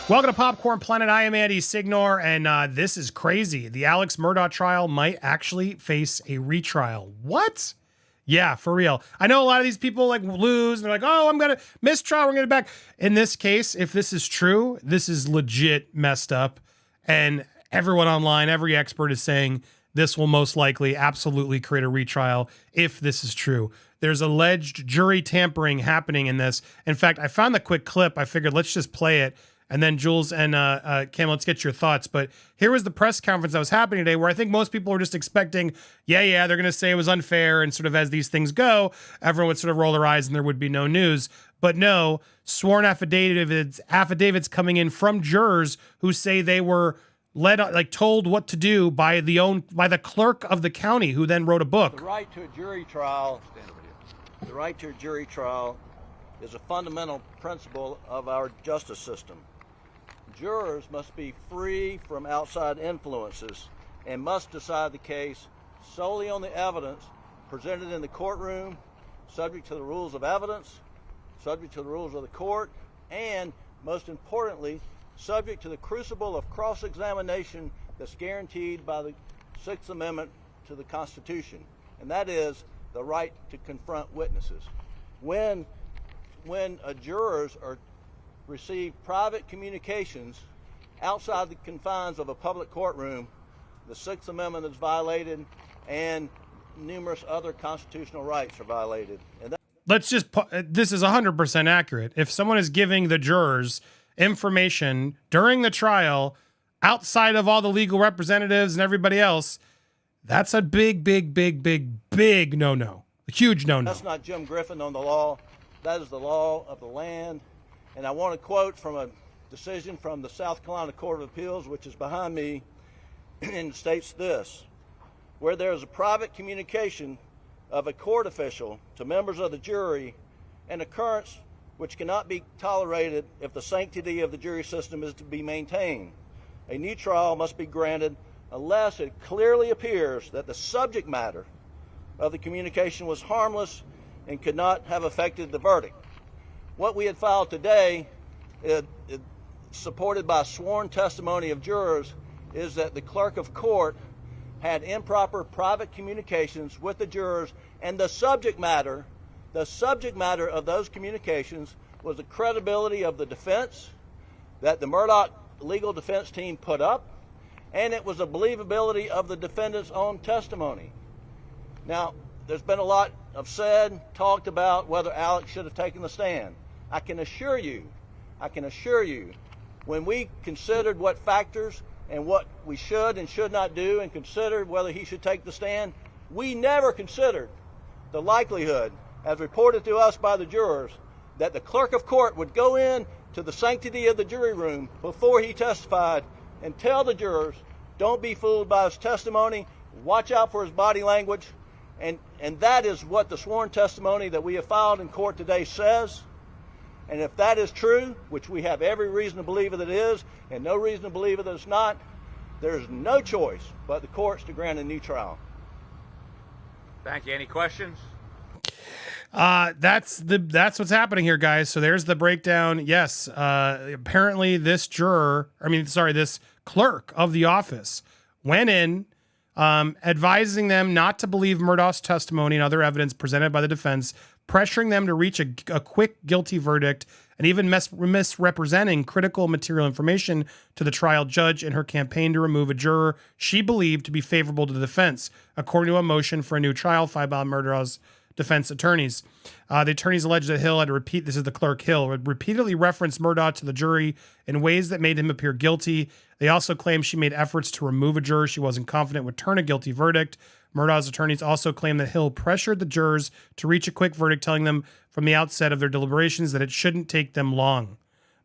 Welcome to Popcorn Planet. I am Andy Signor, and this is crazy. The Alex Murdaugh trial might actually face a retrial. What? Yeah, for real. I know a lot of these people like lose, and they're like, oh, I'm going to mistrial, we're going to back. In this case, if this is true, this is legit messed up. And everyone online, every expert is saying this will most likely absolutely create a retrial if this is true. There's alleged jury tampering happening in this. In fact, I found the quick clip. I figured let's just play it. And then Jules and Cam, let's get your thoughts. But here was the press conference that was happening today, where I think most people were just expecting, yeah, they're going to say it was unfair. And sort of as these things go, everyone would sort of roll their eyes and there would be no news. But no, sworn affidavits coming in from jurors who say they were told what to do by the clerk of the county, who then wrote a book. The right to a jury trial. The right to a jury trial is a fundamental principle of our justice system. Jurors must be free from outside influences and must decide the case solely on the evidence presented in the courtroom, subject to the rules of evidence, subject to the rules of the court, and, most importantly, subject to the crucible of cross-examination that's guaranteed by the Sixth Amendment to the Constitution, and that is the right to confront witnesses. When jurors receive private communications outside the confines of a public courtroom, the Sixth Amendment is violated and numerous other constitutional rights are violated. And this is 100% accurate. If someone is giving the jurors information during the trial outside of all the legal representatives and everybody else, that's a big no-no. A huge no-no. That's not Jim Griffin on the law. That is the law of the land. And I want to quote from a decision from the South Carolina Court of Appeals, which is behind me, and states this: where there is a private communication of a court official to members of the jury, an occurrence which cannot be tolerated if the sanctity of the jury system is to be maintained, a new trial must be granted unless it clearly appears that the subject matter of the communication was harmless and could not have affected the verdict. What we had filed today, supported by sworn testimony of jurors, is that the clerk of court had improper private communications with the jurors, and the subject matter of those communications was the credibility of the defense that the Murdaugh legal defense team put up, and it was the believability of the defendant's own testimony. Now, there's been a lot of talked about whether Alex should have taken the stand. I can assure you, when we considered what factors and what we should and should not do and considered whether he should take the stand, we never considered the likelihood, as reported to us by the jurors, that the clerk of court would go in to the sanctity of the jury room before he testified and tell the jurors, don't be fooled by his testimony, watch out for his body language. And that is what the sworn testimony that we have filed in court today says. And if that is true, which we have every reason to believe that it is, and no reason to believe that it's not, there's no choice but the courts to grant a new trial. Thank you. Any questions? That's what's happening here, guys. So there's the breakdown. Yes, apparently this clerk of the office went in, advising them not to believe Murdaugh's testimony and other evidence presented by the defense, pressuring them to reach a quick guilty verdict, and even misrepresenting critical material information to the trial judge in her campaign to remove a juror she believed to be favorable to the defense, according to a motion for a new trial filed by Murdaugh's defense attorneys. The attorneys alleged that Hill had to repeat, this is the clerk Hill, would repeatedly reference Murdaugh to the jury in ways that made him appear guilty. They also claimed she made efforts to remove a juror she wasn't confident would turn a guilty verdict. Murdaugh's attorneys also claimed that Hill pressured the jurors to reach a quick verdict, telling them from the outset of their deliberations that it shouldn't take them long.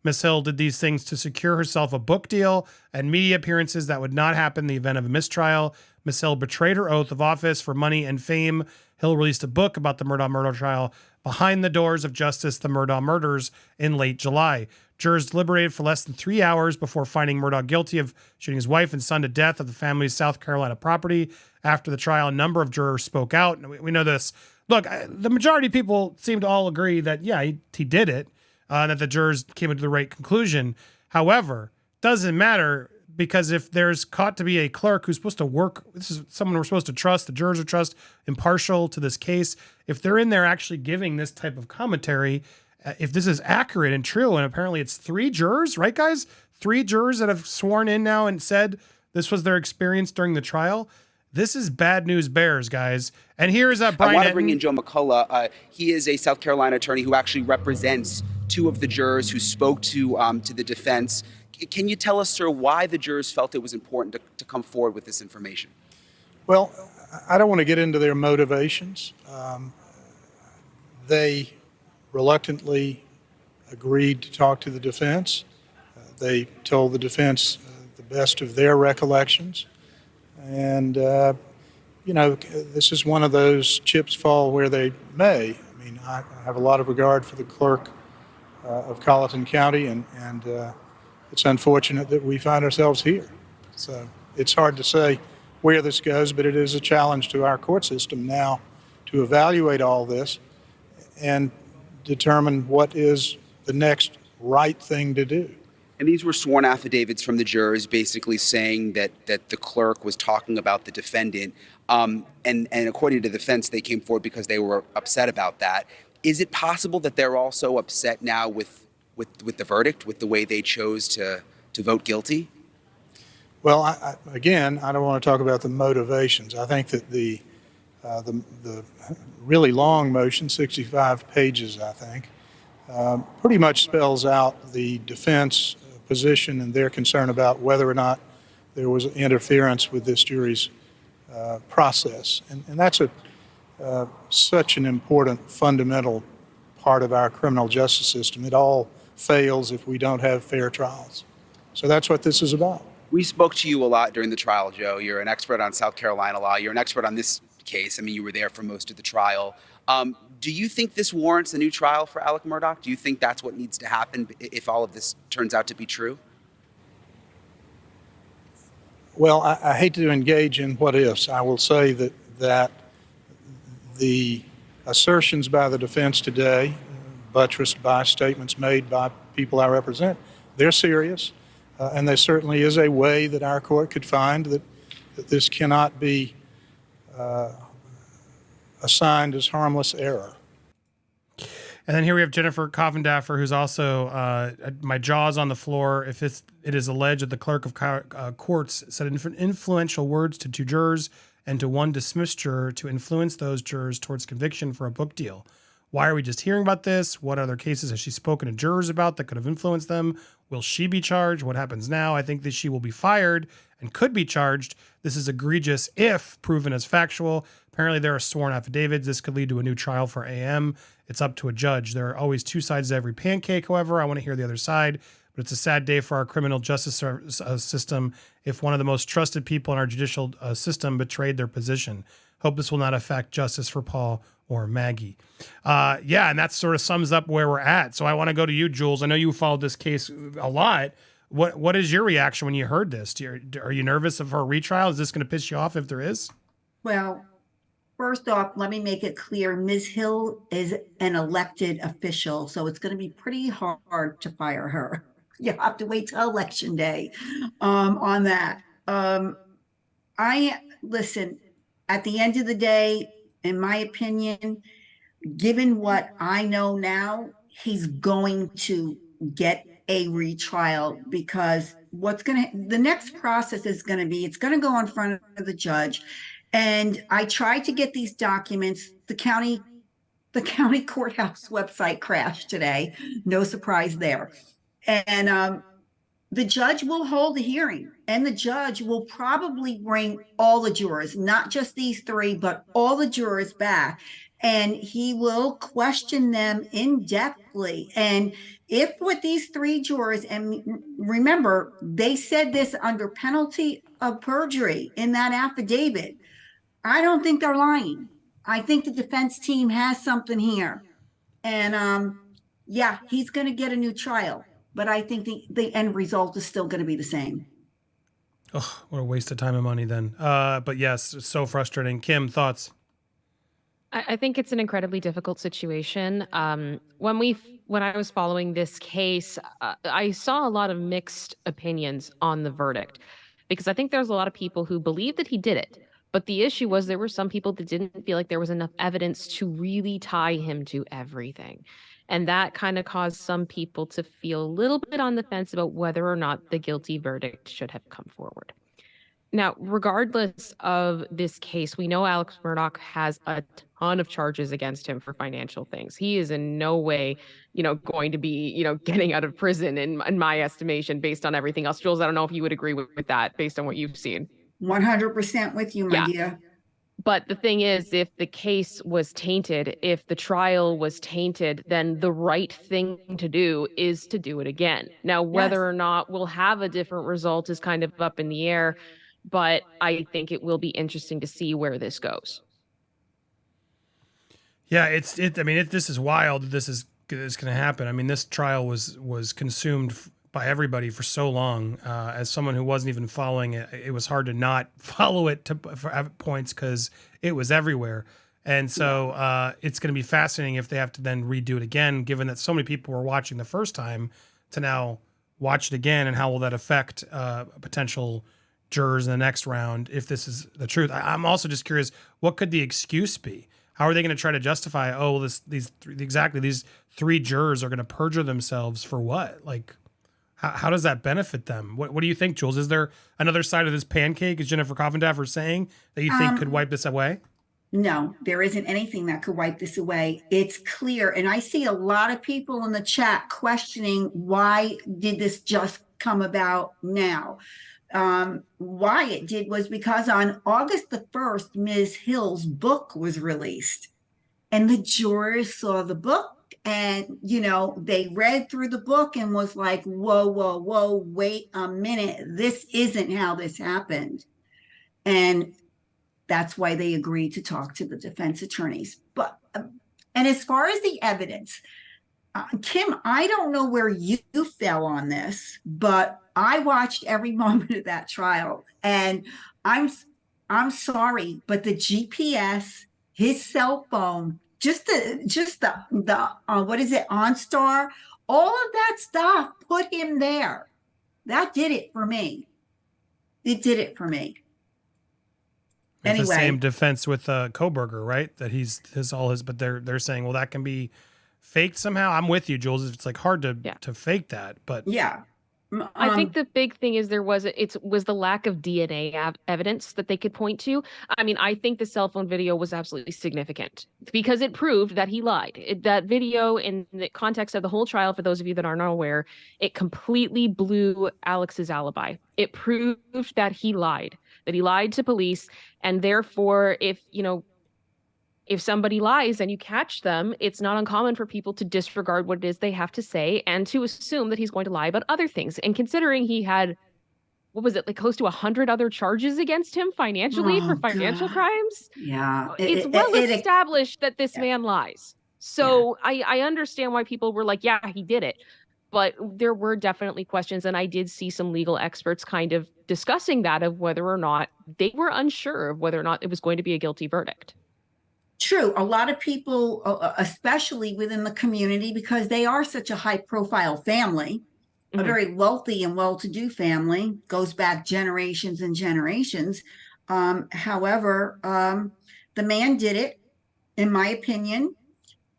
Miss Hill did these things to secure herself a book deal and media appearances that would not happen in the event of a mistrial. Miss Hill betrayed her oath of office for money and fame. Hill released a book about the Murdaugh trial, Behind the Doors of Justice, The Murdaugh Murders, in late July. Jurors deliberated for less than 3 hours before finding Murdaugh guilty of shooting his wife and son to death at the family's South Carolina property. After the trial, a number of jurors spoke out. And we know this. Look, the majority of people seem to all agree that, yeah, he did it, that the jurors came to the right conclusion. However, doesn't matter, because if there's caught to be a clerk who's supposed to work, this is someone we're supposed to trust, the jurors are trust, impartial to this case. If they're in there actually giving this type of commentary, if this is accurate and true, and apparently it's 3 jurors, right, guys? 3 jurors that have sworn in now and said this was their experience during the trial. This is bad news bears, guys. And here is Brian. I want to bring in Joe McCullough. He is a South Carolina attorney who actually represents 2 of the jurors who spoke to the defense. Can you tell us, sir, why the jurors felt it was important to come forward with this information? Well, I don't want to get into their motivations. They reluctantly agreed to talk to the defense. They told the defense the best of their recollections. And, this is one of those chips fall where they may. I mean, I have a lot of regard for the clerk of Colleton County, and it's unfortunate that we find ourselves here. So it's hard to say where this goes, but it is a challenge to our court system now to evaluate all this and determine what is the next right thing to do. And these were sworn affidavits from the jurors basically saying that the clerk was talking about the defendant. And according to the defense, they came forward because they were upset about that. Is it possible that they're also upset now with the verdict, with the way they chose to vote guilty? Well, again, I don't want to talk about the motivations. I think that the really long motion, 65 pages, I think, pretty much spells out the defense position and their concern about whether or not there was interference with this jury's process. And that's such an important fundamental part of our criminal justice system. It all fails if we don't have fair trials. So that's what this is about. We spoke to you a lot during the trial, Joe. You're an expert on South Carolina law. You're an expert on this case. I mean, you were there for most of the trial. Do you think this warrants a new trial for Alec Murdaugh? Do you think that's what needs to happen if all of this turns out to be true? Well, I hate to engage in what ifs. I will say that the assertions by the defense today, buttressed by statements made by people I represent, they're serious. And there certainly is a way that our court could find that this cannot be assigned as harmless error. And then here we have Jennifer Coffindaffer, who's also, my jaw's on the floor. If it is alleged that the clerk of courts said influential words to 2 jurors and to 1 dismissed juror to influence those jurors towards conviction for a book deal. Why are we just hearing about this? What other cases has she spoken to jurors about that could have influenced them? Will she be charged? What happens now? I think that she will be fired and could be charged. This is egregious if proven as factual. Apparently there are sworn affidavits. This could lead to a new trial for AM. It's up to a judge. There are always 2 sides to every pancake, however. I want to hear the other side. But it's a sad day for our criminal justice system if one of the most trusted people in our judicial system betrayed their position. Hope this will not affect justice for Paul or Maggie. And that sort of sums up where we're at. So I want to go to you, Jules. I know you followed this case a lot. What is your reaction when you heard this? Are you nervous of her retrial? Is this going to piss you off if there is? Well, first off, let me make it clear. Ms. Hill is an elected official, so it's going to be pretty hard to fire her. You have to wait till election day on that. Listen, at the end of the day, in my opinion, given what I know now, he's going to get a retrial, because the next process is going to be, it's going to go in front of the judge. And I tried to get these documents. The county courthouse website crashed today. No surprise there. And the judge will hold a hearing, and the judge will probably bring all the jurors, not just these 3, but all the jurors back. And he will question them in-depthly. And if with these 3 jurors, and remember, they said this under penalty of perjury in that affidavit, I don't think they're lying. I think the defense team has something here. And he's going to get a new trial. But I think the end result is still going to be the same. Oh, what a waste of time and money then. But yes, it's so frustrating. Kim, thoughts? I think it's an incredibly difficult situation. When I was following this case, I saw a lot of mixed opinions on the verdict because I think there's a lot of people who believe that he did it. But the issue was there were some people that didn't feel like there was enough evidence to really tie him to everything. And that kind of caused some people to feel a little bit on the fence about whether or not the guilty verdict should have come forward. Now, regardless of this case, we know Alex Murdaugh has a ton of charges against him for financial things. He is in no way, going to be, getting out of prison in my estimation, based on everything else. Jules, I don't know if you would agree with that based on what you've seen. 100% with you, my Yeah. dear. But the thing is, if the case was tainted, if the trial was tainted, then the right thing to do is to do it again. Now, whether Yes. or not we'll have a different result is kind of up in the air, but I think it will be interesting to see where this goes. Yeah, this is wild that this is going to happen. I mean, this trial was consumed by everybody for so long. As someone who wasn't even following it, it was hard to not follow it for points because it was everywhere. And so it's going to be fascinating if they have to then redo it again, given that so many people were watching the first time to now watch it again, and how will that affect potential jurors in the next round if this is the truth. I'm also just curious, what could the excuse be? How are they going to try to justify, these three jurors are going to perjure themselves for what? Like, how does that benefit them? What do you think, Jules? Is there another side of this pancake, as Jennifer Coffendaffer saying, that you think could wipe this away? No, there isn't anything that could wipe this away. It's clear. And I see a lot of people in the chat questioning, why did this just come about now? Why it did was because on August the 1st, Ms. Hill's book was released, and the jurors saw the book, and, they read through the book and was like, whoa, wait a minute. This isn't how this happened. And that's why they agreed to talk to the defense attorneys. But, and as far as the evidence, Kim, I don't know where you fell on this, but I watched every moment of that trial, and I'm sorry, but the GPS, his cell phone, just the what is it, OnStar, all of that stuff put him there. That did it for me. It did it for me. It's anyway, the same defense with Koberger, right? That but they're saying, well, that can be faked somehow. I'm with you, Jules. It's like hard to fake that, but yeah. I think the big thing is was the lack of DNA evidence that they could point to. I mean, I think the cell phone video was absolutely significant because it proved that he lied. That video, in the context of the whole trial, for those of you that aren't aware, it completely blew Alex's alibi. It proved that he lied to police, and therefore, if somebody lies and you catch them, it's not uncommon for people to disregard what it is they have to say and to assume that he's going to lie about other things. And considering he had, what was it, like close to 100 other charges against him financially for financial crimes? Yeah. It's well established that this man lies. So I understand why people were like, yeah, he did it. But there were definitely questions, and I did see some legal experts kind of discussing that, of whether or not they were unsure of whether or not it was going to be a guilty verdict. True. A lot of people, especially within the community, because they are such a high profile family, a very wealthy and well-to-do family, goes back generations and generations. However, the man did it, in my opinion.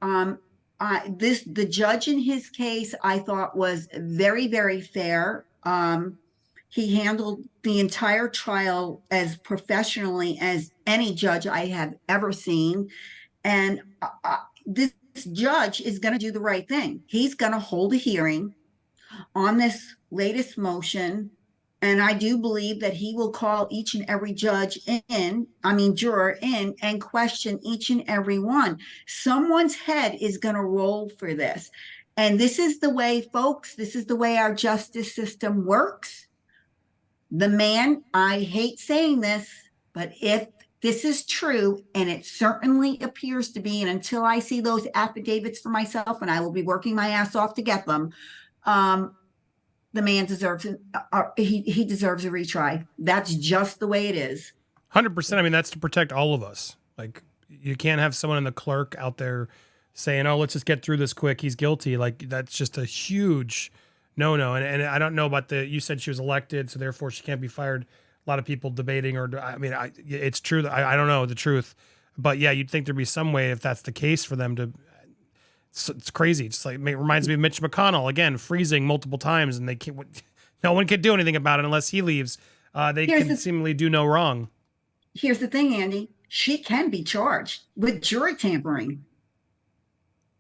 The judge in his case, I thought, was very, very fair. He handled the entire trial as professionally as any judge I have ever seen. And this judge is going to do the right thing. He's going to hold a hearing on this latest motion. And I do believe that he will call each and every juror in, and question each and every one. Someone's head is going to roll for this. And this is the way, folks, this is the way our justice system works. The man, I hate saying this, but if this is true, and it certainly appears to be, and until I see those affidavits for myself, and I will be working my ass off to get them, the man deserves he deserves a retry. That's just the way it is. 100%. I mean, that's to protect all of us. Like, you can't have someone in the Clerk out there saying, "Oh, let's just get through this quick. He's guilty." Like that's just a huge no. And I don't know about you said she was elected, so therefore she can't be fired. A lot of people debating, or I mean, it's true that I don't know the truth, but yeah, you'd think there'd be some way if that's the case for them to. It's crazy. It's like it reminds me of Mitch McConnell again, freezing multiple times, and they can't. No one can do anything about it unless he leaves. They can seemingly do no wrong. Here's the thing, Andy. She can be charged with jury tampering.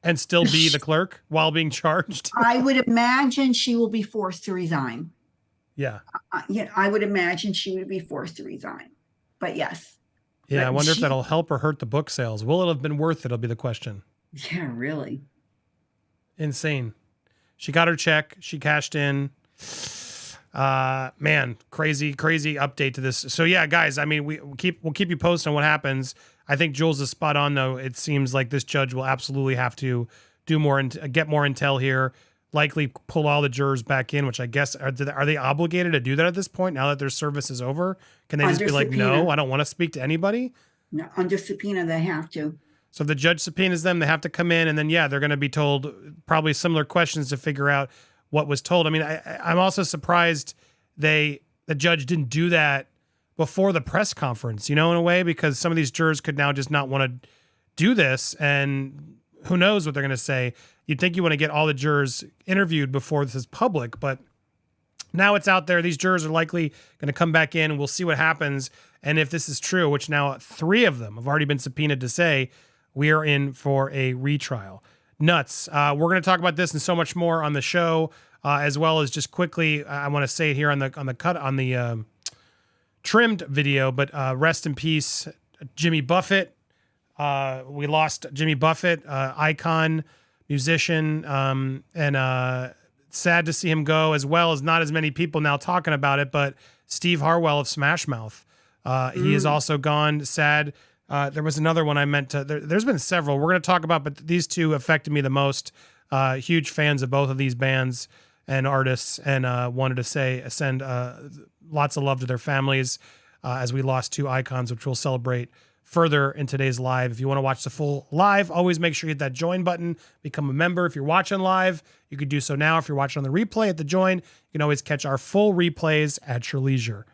And still be the clerk while being charged? I would imagine she will be forced to resign. Yeah. I would imagine she would be forced to resign. But yes. Yeah, but I wonder if that'll help or hurt the book sales. Will it have been worth it? It'll be the question. Yeah, really. Insane. She got her check. She cashed in. Man, crazy update to this. So yeah, guys, I mean, we'll keep you posted on what happens. I think Jules is spot on though. It seems like this judge will absolutely have to do more and get more intel here. Likely pull all the jurors back in, which I guess are they obligated to do that at this point now that their service is over? Can they just be like, no, I don't want to speak to anybody? No, under subpoena they have to. So if the judge subpoenas them, they have to come in, and then yeah, they're going to be told probably similar questions to figure out what was told. I mean, I'm also surprised the judge didn't do that before the press conference, in a way, because some of these jurors could now just not want to do this, and who knows what they're going to say. You'd think you want to get all the jurors interviewed before this is public, but now it's out there. These jurors are likely going to come back in, and we'll see what happens. And if this is true, which now 3 of them have already been subpoenaed to say, we are in for a retrial. Nuts. We're going to talk about this and so much more on the show, as well as just quickly, I want to say it here on the trimmed video, but rest in peace, Jimmy Buffett. We lost Jimmy Buffett, icon, musician, and sad to see him go, as well as not as many people now talking about it, but Steve Harwell of Smash Mouth. He is also gone. Sad. There was another one I meant to, there's been several we're going to talk about, but these 2 affected me the most. Huge fans of both of these bands and artists, and wanted to send lots of love to their families as we lost 2 icons, which we'll celebrate further in today's live. If you want to watch the full live, always make sure you hit that join button, become a member. If you're watching live, you could do so now. If you're watching on the replay at the join, you can always catch our full replays at your leisure.